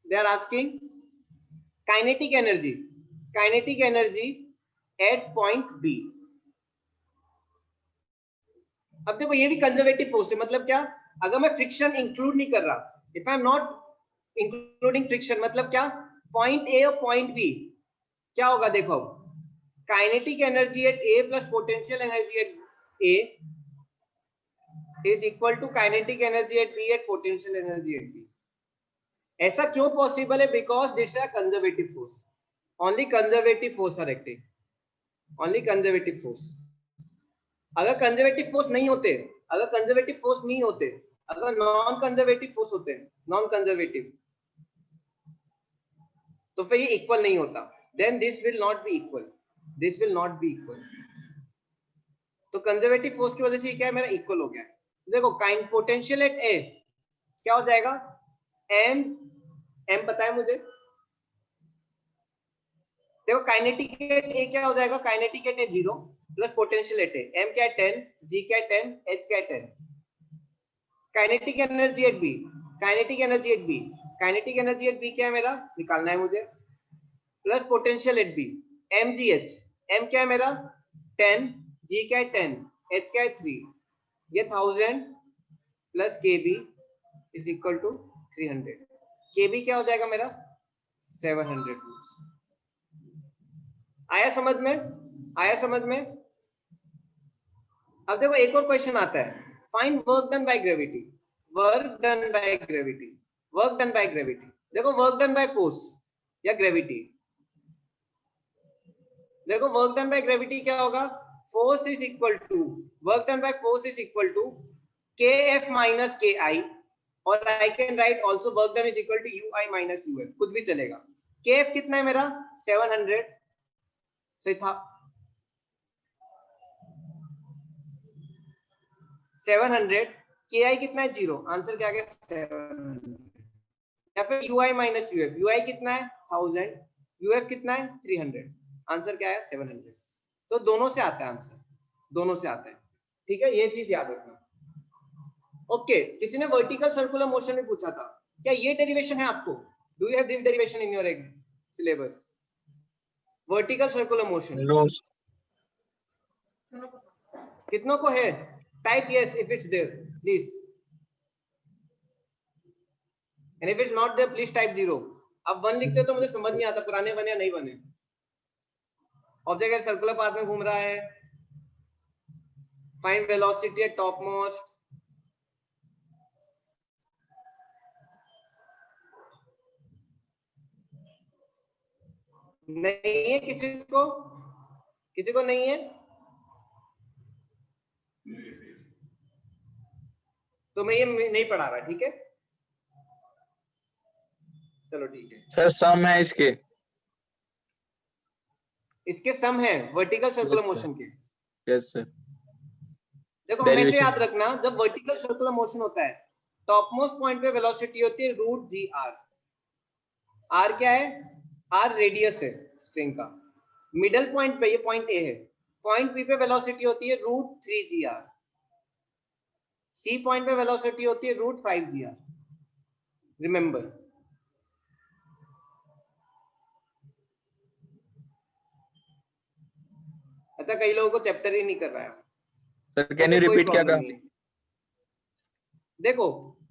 they are asking kinetic energy, kinetic energy at point B. अब देखो ये भी कंजर्वेटिव फोर्स है, मतलब क्या, अगर मैं फ्रिक्शन इंक्लूड नहीं कर रहा, if I am not including friction, मतलब क्या, पॉइंट ए और पॉइंट बी क्या होगा, देखो kinetic energy at A plus potential energy at A is equal to kinetic energy at B at potential energy at B. ऐसा क्यों possible है? Because this are conservative force, only conservative force are acting, only conservative force. अगर conservative force नहीं होते, अगर conservative force नहीं होते, अगर नॉन कंजर्वेटिव फोर्स होते, नॉन कंजर्वेटिव, तो फिर ये इक्वल नहीं होता, then this will not B equal, this will not B equal. तो कंजर्वेटिव फोर्स की वजह से क्या है, मेरा इक्वल हो गया। देखो काइंड पोटेंशियल एट ए क्या हो जाएगा, एम, एम पता है मुझे, देखो काइनेटिक एट ए क्या हो जाएगा, kinetic at A 0 plus potential at A, M क्या है 10, जी क्या है 10, एच क्या है 10। Kinetic energy at B, kinetic energy at B, kinetic energy at B क्या है मेरा, निकालना है मुझे, plus potential at B, M G H, M क्या है मेरा 10, जी क्या है 10, एच क्या है 3, ये 1000 प्लस के बी इज इक्वल टू 300, के बी क्या हो जाएगा मेरा 700 जूल्स। आया समझ में, आया समझ में? अब देखो एक और क्वेश्चन आता है, find work done by gravity, work done by gravity, work done by gravity. देखो वर्क डन बाय फोर्स या ग्रेविटी, देखो वर्क डन बाय ग्रेविटी क्या होगा, force is equal to, work done by force is equal to K F minus K I, और I can write also work done is equal to U I minus U F, कुछ भी चलेगा। के F कितना है मेरा 700 से था, 700, के आई कितना है 0, आंसर क्या आ गया 700। या फिर U I minus U F, U I कितना है 1000, यू एफ कितना है 300, आंसर क्या है 700। तो दोनों से आता है आंसर, दोनों से आता है, ठीक है, ये चीज याद रखना। ओके, किसी ने वर्टिकल सर्कुलर मोशन में पूछा था, क्या ये डेरिवेशन है आपको, do you have this derivation in your syllabus, vertical circular motion? No. कितनों को है? Type yes if it's there please, and if it's not there please type 0। अब 1 लिखते हो तो मुझे समझ नहीं आता पुराने बने या नहीं बने। ऑब्जेक्ट सर्कुलर पाथ में घूम रहा है, find velocity at top most, नहीं है किसी को, किसी को नहीं है, तो मैं ये नहीं पढ़ा रहा, ठीक है, चलो ठीक है। सर सम है इसके, इसके सम है vertical circular Yes, sir. Motion के। Yes sir. देखो हमेशा Derivation. याद रखना, जब वर्टिकल सर्कुलर मोशन होता है, टॉप मोस्ट पॉइंट पे वेलोसिटी होती है रूट जी आर। आर क्या है, आर रेडियस है स्ट्रिंग का, मिडल पॉइंट पे, ये पॉइंट ए है, पॉइंट बी पे वेलोसिटी होती है root 3 G R, C point पे वेलोसिटी होती है रूट 5 जी आर, रिमेंबर। अच्छा कई लोगों को चैप्टर ही नहीं कर रहा है। सर कैन यू कोई रिपीट क्या प्रॉब्लम कहा? नहीं है। देखो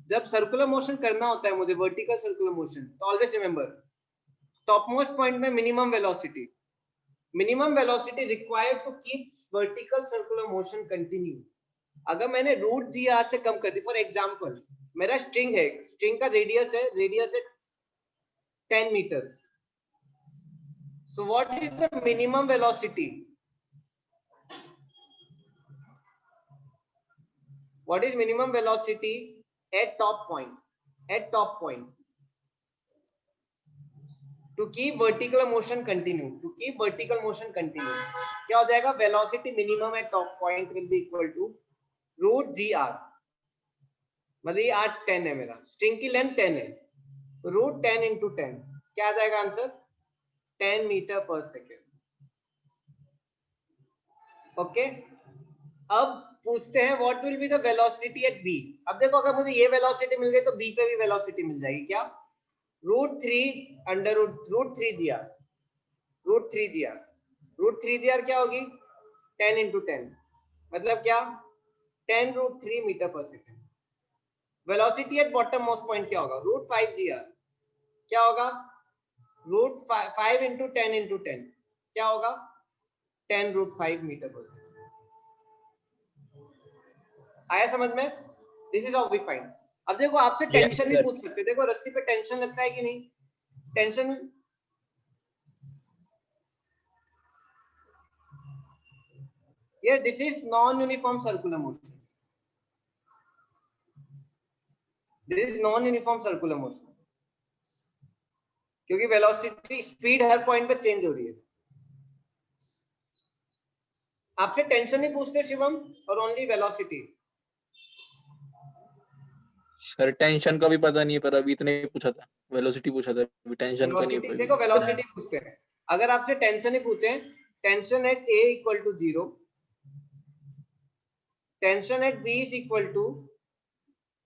जब सर्कुलर मोशन करना होता है मुझे, वर्टिकल सर्कुलर मोशन, तो always remember top most point में minimum velocity required to keep vertical circular motion continue. अगर मैंने रूट जी आर से कम कर दी, फॉर एग्जांपल मेरा स्ट्रिंग है, स्ट्रिंग का रेडियस है 10 metres, so what is the minimum velocity? What is minimum velocity at top point? At top point. To keep vertical motion continue. To keep vertical motion continue. क्या हो जाएगा? Velocity minimum at top point will be equal to root gr. मतलब ये 10 है मेरा, string की length 10 है, तो रूट 10 into 10 क्या आ जाएगा आंसर? 10 मीटर पर सेकेंड। ओके, अब पूछते हैं what will be the velocity at B. अब देखो अगर मुझे ये वेलोसिटी मिल गई तो बी पे भी वेलोसिटी मिल जाएगी। क्या? √3 under root 3 G R, root 3 G R क्या होगी? 10 into 10 मतलब क्या? 10√3 मीटर पर second. Velocity at bottom most point क्या होगा? √5 जी आर क्या होगा? √5 into 10 into 10 क्या होगा? 10√5 मीटर पर सेकेंड। आया समझ में? This is how we find. अब देखो आपसे Yes, टेंशन भी sir. पूछ सकते, देखो रस्सी पे टेंशन लगता है कि नहीं? टेंशन ये this is non uniform circular motion, this is non uniform circular motion, क्योंकि वेलोसिटी स्पीड हर पॉइंट पे चेंज हो रही है। आपसे टेंशन नहीं पूछते शिवम, और ओनली वेलोसिटी। सर टेंशन का भी पता नहीं है, पर अभी इतने ही पूछा था, वेलोसिटी पूछा था, अभी टेंशन का नहीं वेलोसिटी देखो, वेलोसिटी पूछते हैं। अगर आपसे टेंशन ही पूछे, tension at A equal to 0, tension at B is equal to,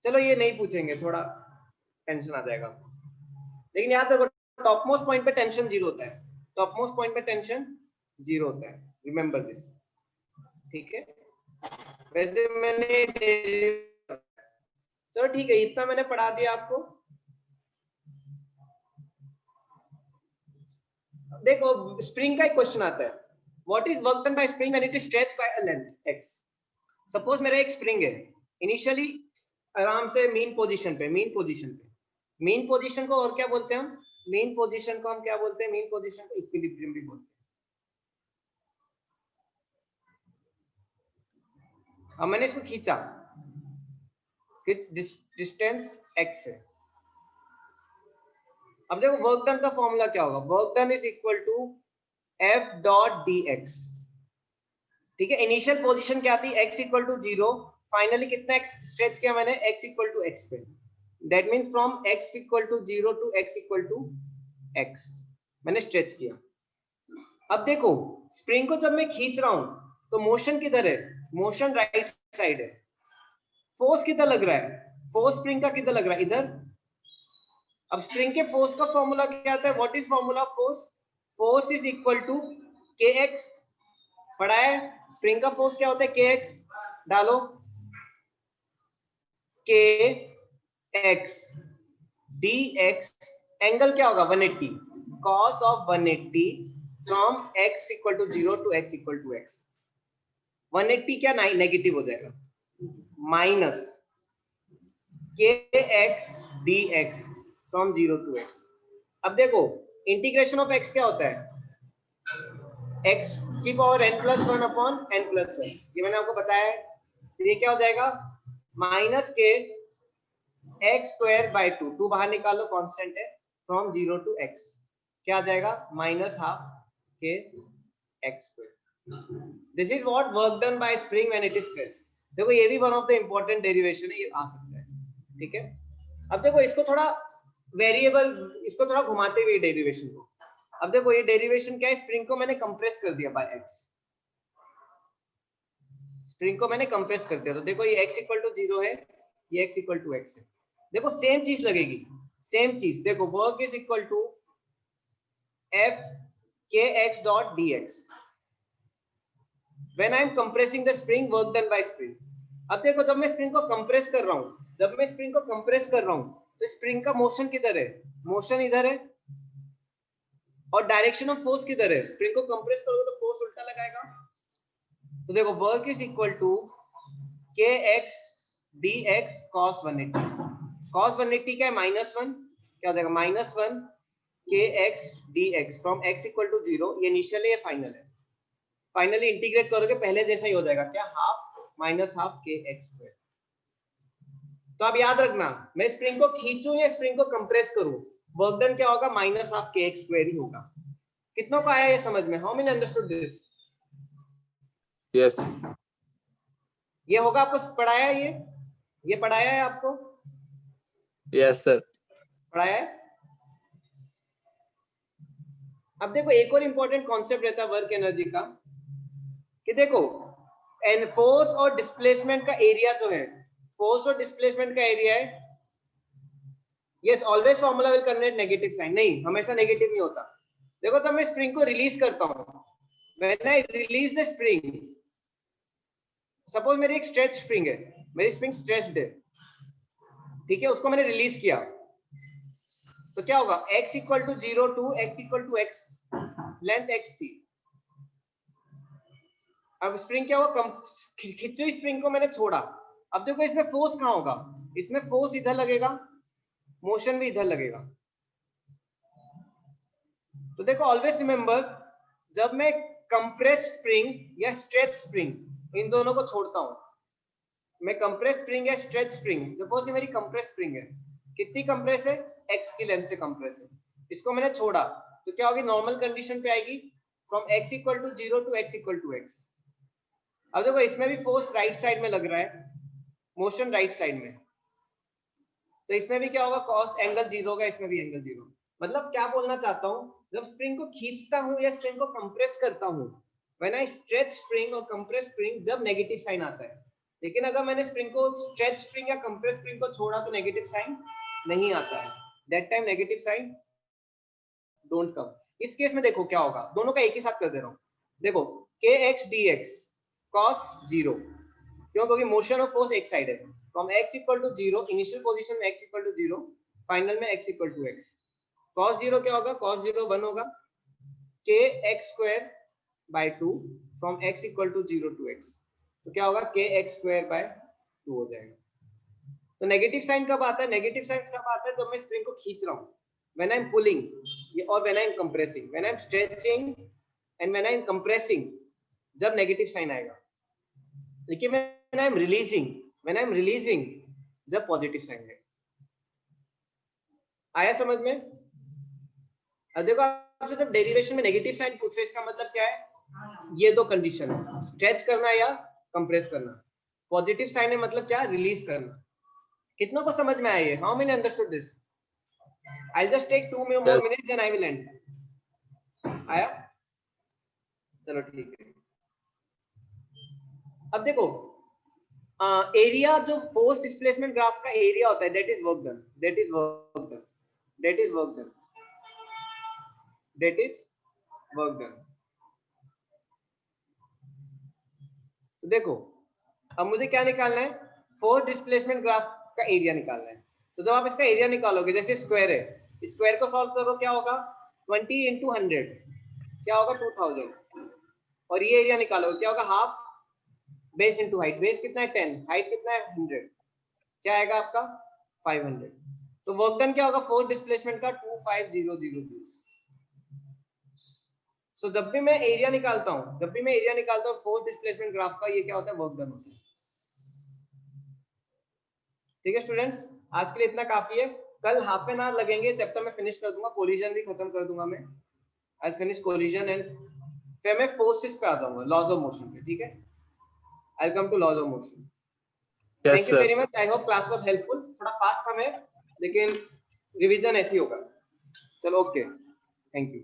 चलो ये नहीं पूछेंगे, थोड़ा टेंशन आ जाएगा, लेकिन याद रखो टॉप मोस्ट पॉइंट पे टेंशन 0 होता है, टॉप मोस्ट पॉइंट पे टेंशन 0 होता है, रिमेंबर दिस। ठीक है, वैसे मैंने चलो ठीक है, इतना मैंने पढ़ा दिया आपको। देखो स्प्रिंग का एक क्वेश्चन आता है, what is work done by spring when it is stretched by a length x। Suppose मेरा एक स्प्रिंग है, इनिशियली आराम से मीन पोजीशन पे, मीन पोजीशन को और क्या बोलते हैं हम? मीन पोजीशन को हम क्या बोलते हैं? मीन पोजीशन को इक्विलिब्रियम भी बोलते हैं। अब मैंने इसको खींचा, डिस्टेंस x है। अब देखो वर्क डन का फॉर्मूला क्या होगा? Work done is equal to f dot dx। ठीक है, इनिशियल पोजीशन क्या थी? x इक्वल टू 0, फाइनली कितना x स्ट्रेच किया मैंने? x इक्वल टू x पे, that mean from x equal to 0 to x equal to x मैंने stretch किया। अब देखो स्प्रिंग को जब मैं खींच रहा हूं तो मोशन किधर है? मोशन राइट साइड है। फोर्स किधर लग रहा है? फोर्स स्प्रिंग का किधर लग रहा है? इधर। अब स्प्रिंग के फोर्स का फॉर्मूला क्या आता है? What is formula of force? Force is equal to kx। पढ़ा है स्प्रिंग का फोर्स क्या होता है? kx डालो, kx dx, एंगल क्या होगा? 180, cos of 180 from x equal to 0 to x equal to x। 180 क्या नेगेटिव हो जाएगा, minus kx dx from 0 to x। अब देखो इंटीग्रेशन ऑफ x क्या होता है? x की power n plus 1 upon n plus 1, ये मैंने आपको बताया है। ये क्या हो जाएगा? माइनस के x स्क्वायर बाय 2, 2 बाहर निकालो कांस्टेंट है, फ्रॉम 0 टू x क्या आ जाएगा? माइनस हाफ के x square. This is what work done by spring when it is stretched. देखो ये भी one of the important derivation है, ये आ सकता है। ठीक है, अब देखो इसको थोड़ा वेरिएबल, इसको थोड़ा घुमाते हुए डेरिवेशन को। अब देखो ये डेरिवेशन क्या है? स्प्रिंग को मैंने कंप्रेस कर दिया बाय x, स्प्रिंग को मैंने कंप्रेस कर दिया, तो देखो ये x इक्वल टू 0 है, ये x इक्वल टू x है। देखो सेम चीज लगेगी, सेम चीज। देखो work is equal to f kx dot dx, when I am compressing the spring, work done by spring. अब देखो जब मैं स्प्रिंग को कंप्रेस कर रहा हूं, तो स्प्रिंग का मोशन किधर है? मोशन इधर है, और डायरेक्शन ऑफ फोर्स किधर है? स्प्रिंग को कंप्रेस करोगे तो फोर्स उल्टा लगाएगा। तो देखो work is equal to kx dx cos 180। cos 180 क्या है? -1। क्या हो जाएगा? -1 kx dx from x equal to 0। ये इनिशियल है, ये फाइनल है। फाइनली इंटीग्रेट करोगे पहले जैसा ही हो जाएगा। क्या? Half kx square. तो अब याद रखना, मैं स्प्रिंग को खींचूं या स्प्रिंग को कंप्रेस करूं, वर्क डन क्या होगा? हाफ kx स्क्वायर ही होगा। कितनों को आया ये समझ में? How many understood this? Yes ये होगा, आपको पढ़ाया है ये पढ़ाया है आपको? Yes sir. पढ़ाया है। अब देखो एक और इंपॉर्टेंट कॉन्सेप्ट रहता है वर्क एनर्जी का, कि देखो फोर्स और डिस्प्लेसमेंट का एरिया जो है, फोर्स और डिस्प्लेसमेंट का एरिया है, yes always formula will convert negative sign. नहीं, हमेशा नेगेटिव नहीं होता। देखो तब मैं स्प्रिंग को रिलीज करता हूं, when I release the spring, suppose मेरी एक स्ट्रेच स्प्रिंग है, मेरी स्प्रिंग स्ट्रेच्ड है, ठीक है, उसको मैंने रिलीज किया, तो क्या होगा? x equal to 0 to x equal to x, length x थी। अब स्प्रिंग क्या हुआ? खींचो स्प्रिंग को मैंने छोड़ा। अब देखो इसमें फोर्स कहाँ होगा? इसमें फोर्स इधर लगेगा, मोशन भी इधर लगेगा। तो देखो ऑलवेज रिमेंबर, जब मैं कंप्रेस स्प्रिंग या स्ट्रेच स्प्रिंग इन दोनों को छोड़ता हूं, मैं कंप्रेस स्प्रिंग या स्ट्रेच स्प्रिंग, सपोज ये मेरी कंप्रेस स्प्रिंग है, कितनी कंप्रेस है? x की लेंथ से कंप्रेस है। इसको मैंने छोड़ा तो क्या होगी? नॉर्मल कंडीशन पे आएगी, from x equal to 0 to x equal to x। अब देखो इसमें भी फोर्स राइट साइड में लग रहा है, मोशन राइट साइड में, तो इसमें भी क्या होगा? कॉस एंगल 0 होगा, इसमें भी एंगल 0। मतलब क्या बोलना चाहता हूं, जब स्प्रिंग को खींचता हूं या स्प्रिंग को कंप्रेस करता हूं, व्हेन आई स्ट्रेच स्प्रिंग और कंप्रेस स्प्रिंग, जब नेगेटिव साइन आता है। लेकिन अगर मैंने स्प्रिंग को स्ट्रेच स्प्रिंग या कंप्रेस स्प्रिंग को छोड़ा तो नेगेटिव साइन नहीं आता है। That time negative sign don't come. इस केस में देखो क्या होगा, दोनों का एक ही साथ कर दे रहा हूं। देखो kx dx cos 0, क्यों? क्योंकि मोशन ऑफ फोर्स एक साइड है, from x equal to 0, initial position में x इक्वल टू 0, फाइनल में x equal to x। cos 0 क्या होगा? cos 0 1 होगा, kx square by 2 from x equal to 0 to x, तो क्या होगा? kx स्क्वायर बाय 2 हो जाएगा। तो नेगेटिव साइन कब आता है? नेगेटिव साइन तब आता है जब मैं स्प्रिंग को खींच रहा हूं, व्हेन आई एम पुलिंग और when I am compressing, when I M stretching and when I am compressing, जब नेगेटिव साइन आएगा। लेकिन व्हेन आई एम रिलीजिंग, जब पॉजिटिव साइन आएगा। आया समझ में? अब देखो आपसे जब डेरिवेशन में नेगेटिव साइन पूछ रहे, इसका मतलब क्या है? ये दो कंडीशन है, स्ट्रेच करना या कंप्रेस करना। पॉजिटिव साइन है मतलब क्या? रिलीज करना। कितनों को समझ में आया ये? How many understood this? I'll just take 2 more Yes. minutes then I will end. आया? चलो ठीक है। अब देखो एरिया, जो फोर्स डिस्प्लेसमेंट ग्राफ का एरिया होता है, that is work done, that is work done, that is work done, that is work done. तो देखो अब मुझे क्या निकालना है? फोर्स डिस्प्लेसमेंट ग्राफ का एरिया निकालना है। तो जब आप इसका एरिया निकालोगे, जैसे स्क्वायर है, स्क्वायर को सॉल्व करो, क्या होगा? 20 into 100, क्या होगा? 2000। और ये एरिया निकालोगे, क्या होगा? Half base into height, base कितना है? 10, हाइट कितना है? 100, क्या आएगा आपका? 500। तो वर्क डन क्या होगा फोर्स डिस्प्लेसमेंट का? 2500 जूल्स। सो जब भी मैं एरिया निकालता हूं फोर्स डिस्प्लेसमेंट ग्राफ का, ये क्या होता है? वर्क डन होता है। ठीक है स्टूडेंट्स, आज के लिए इतना काफी है। कल हाफ एन आवर लगेंगे, चैप्टर में फिनिश कर दूंगा, कोलिजन भी खत्म कर दूंगा मैं। आई फिनिश कोलिजन एंड फिर मैं फोर्सेस पे आ जाऊंगा, लॉज ऑफ मोशन पे। ठीक है, I come to laws of motion. Yes, thank you sir. Very much, I hope class was helpful. थोड़ा फास्ट था मैं, लेकिन रिवीजन ऐसी होगा। चलो ओके, थैंक यू।